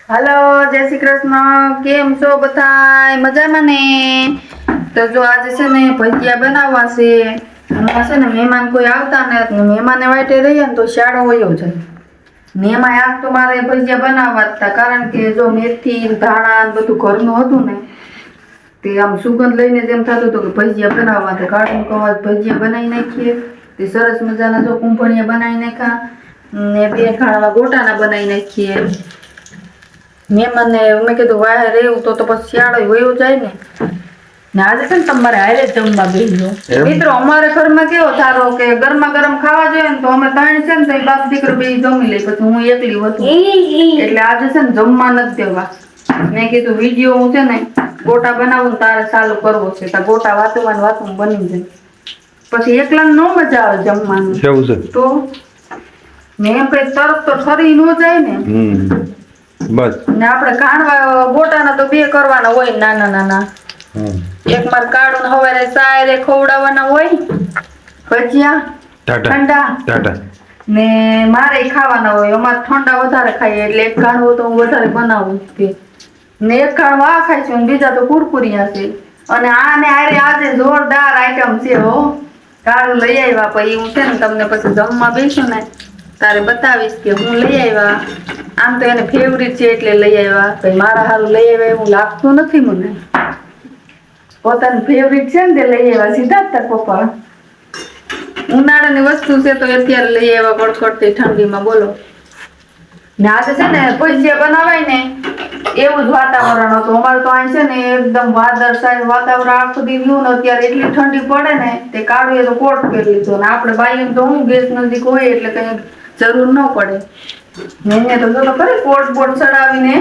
Hello जय श्री कृष्ण केम छो बधाय मजामां ने। तो जो आज छे ने भजिया बनाववा छे हमारा छे ने मेहमान कोई आवता ने मेहमाने वाटे रहीए ने तो शाळो वयो जाय ने एमांय आज तो मारे भजिया बनाववा था कारण के जो मेथी धाणा ने बधुं घरनुं हतुं ने ते आम सुगंध लईने जेम थतुं हतुं के भजिया बनाववा तो काढून कहवा भजिया बनावी नाखीए ते सरस मजाना जो कुंभणिया बनावी नाख्या ने बे खाणावा गोटाना बनावी नाखीए। मेहमान ने मैं कीधुं वाह रेવું तो પછી શિયાળો વયો જાય ને આજે છે ને તમારે હારે જમવા બેસજો મિત્રો। અમારે ઘરમાં કેવો થારો કે ગરમા ગરમ ખાવા જોઈએ ને તો અમે ત્રણ છે ને તો બાપ દીકરો બે જમી લે પછી હું એકલી હોતું એટલે આજે છે ને જમવા નથી દેવા। મેં કીધું વિડિયો હું છે ને ગોટા બનાવું તારે ચાલુ કરવો છે તો ગોટા વાતમાં વાતમાં બની જાય પછી એકલા નો મજા આવે જમવાનું કેવું છે તો ને એમ કઈ તરત તો ઠરી નો જાય ને बस ने आपणे काणवा गोटाना तो बे करवाना होय नाना नाना एक मार काढून हवारे सायरे खवडाववाना होय भजिया ठंडा टाटा ने मारे खावाना होय अमार ठंडा वधारे खाय એટલે એક કાણવો તો હું વધારે બનાવું કે ને એક કાણવો આ ખાય છે અને બીજા તો કુરકુરિયા છે અને આને આરે આજે જોરદાર આઈટમ છે હો કાળું લઈ આવ્યા પછી હું છે ને તમને પછી જમવા બેસું ને તારે બતાવીશ કે હું લઈ આવ્યા। આમ તો એને ફેવરિટ છે એટલે લઈ આવ્યા ભાઈ મારા હારું લઈ આવ્યા એવું લાગતું નથી મને પોતાનું ફેવરિટ છે ને તે લઈ આવ્યા સીધા જ તાર પપ્પા ઉનાળાની વસ્તુ છે તો અત્યારે લઈ આવ્યા કડકડતી ઠંડીમાં બોલો ને આજે છે ને ભજીયા બનાવાય ને એવું જ વાતાવરણ હતું અમારે તો અહીં છે ને એકદમ વાદળછાયું વાતાવરણ આખું દી રહ્યું ને અત્યારે એટલી ઠંડી પડે ને તે કાઢું તો કોટ પહેરી લીધો ને આપણે બાઈને તો હું ગેસ નજીક હોય એટલે કઈ જરૂર ન પડે मैंने तो जो करे कोट बोट चढ़ावीने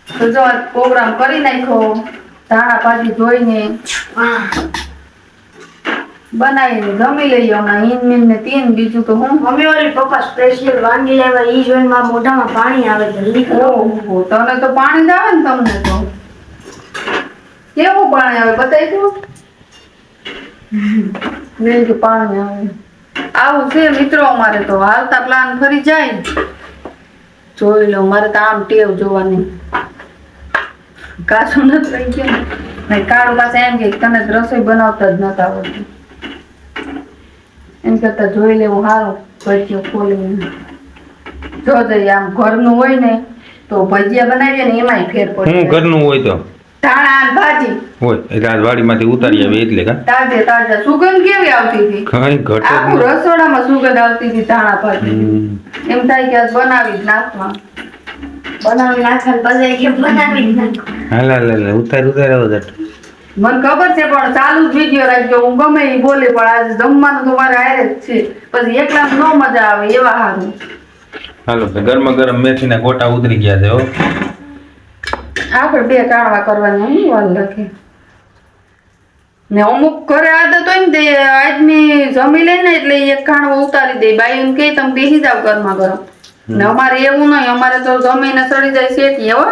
तो जो प्रोग्राम करी नाखो धाणा भाजी धोईने बनावीने जमी लईए हमણાં ઈન મીન ने तीन बीजू तो હું मम्मी वाली पप्पा स्पेशल वांगी लाव्या ઈ જોઈને માં મોઢામાં પાણી આવે જલ્દી કરો। ઓહો તને તો પાણી જ આવે ને તમને તો કેવું પાણી આવે બતાઈ દો મેં કે પાણી આવે આવું છે મિત્રો અમારે તો હાલતા પ્લાન ફરી જાય જોઈ લો મારે તો આમ ટેવ જોવાની કાચું નથી રહી ગયું ને કાળું પાસે એમ કે તને રસોઈ બનાવતા જ નતા આવડતું એમ કરતા જોઈ લેવું સારું ભજીયો ખોલીને જો જઈએ આમ ઘરનું હોય ને તો ભજીયા બનાવીએ ને એમાંય ફેર પડે હું ઘરનું હોય તો धाणा भाजी होय એટલે આજ વાડીમાંથી ઉતારી આવી એટલે કા તાજે તાજા સુગંધ કેવી આવતી હતી કઈ ઘટે આખું રસોડામાં સુગંધ આવતી હતી धाणा ભાજી એમ થાય કે આજ બનાવી જ નાખવા બનાવી નાખન પછી કે બનાવી જ નાખ હાલા લે ઉતાર જટ મને ખબર છે પણ ચાલુ જ વિડિયો રાખજો હું ગમે ઈ બોલે પણ આજ જમવાનું તો મારે હારે જ છે પછી એકલા નો મજા આવે એવા હારું હાલો ગરમા ગરમ મેથીના ગોટા ઉતરી ગયા છે હો આપણે બે કાણવા કરવાની હું વાલ લખે ને અમુક ઘરે આદત હોય ને તે આદમી જમી લે ને એટલે એક કાણવો ઉતારી દે બાઈ કે તમે બેસી જાવ ઘરમાં ગરમ ને અમારે એવું નહીં અમારે તો જમીને સડી જાય શેઠી હો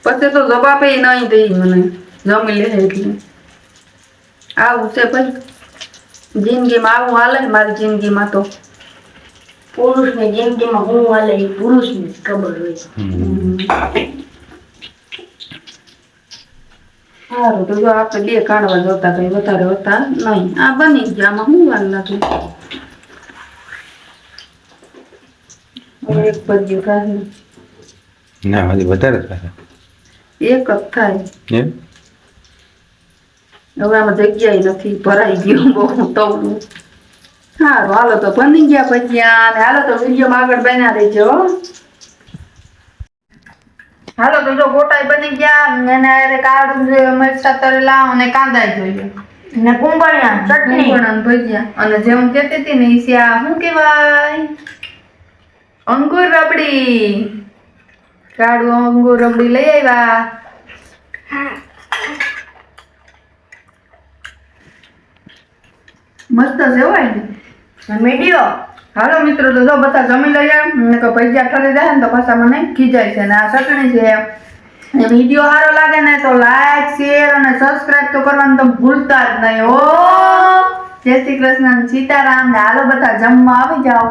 પછી તો જવાબે નહીં દે મને જમી લે એટલે આવું છે ભાઈ જિંદગીમાં આવું હાલે મારી જિંદગીમાં તો પુરુષની જિંદગીમાં હું હાલે એ પુરુષની ખબર હોય। સારું તો જો આપણે બે કાઢવા જોતા કઈ વધારે હોતા નહીં આ બની ગયા આમાં શું વાર લાગે એક ભજીયું કાઢી ના હજી વધારે થાય એક જ થાય એમ હવે આમાં જગ્યાએ નથી ભરાઈ ગયું બહુ તવલું સારું હાલો તો બની ગયા ભજીયા અને હાલો તો વિડીયોમાં આગળ બન્યા રહેજો। હાલો તો જો ગોટાઈ બની ગયા એને અરે કાળું છે મરચા તરેલા અને કાંદા જોઈએ ને કુંભળિયા ચટણી પણ ભજીયા અને જે હું કહેતી હતી ને ઈ સ્યા શું કહેવાય અંગુર રબડી કાળું અંગુર રબડી લઈ આવ્યા મસ્ત છે હોય ને મીડિયો। હાલો મિત્રો તો જો બધા જમી લઈએ ને કે ભજીયા ઠરી જાય ને તો પાછા મને ખીજાય છે ને આ ચટણી છે ને વિડીયો સારો લાગે ને તો લાઈક શેર અને સબસ્ક્રાઇબ તો કરવાનું તો ભૂલતા જ નહીં। ઓ જય શ્રી કૃષ્ણ સીતારામ ને હાલો બધા જમવા આવી જાઓ।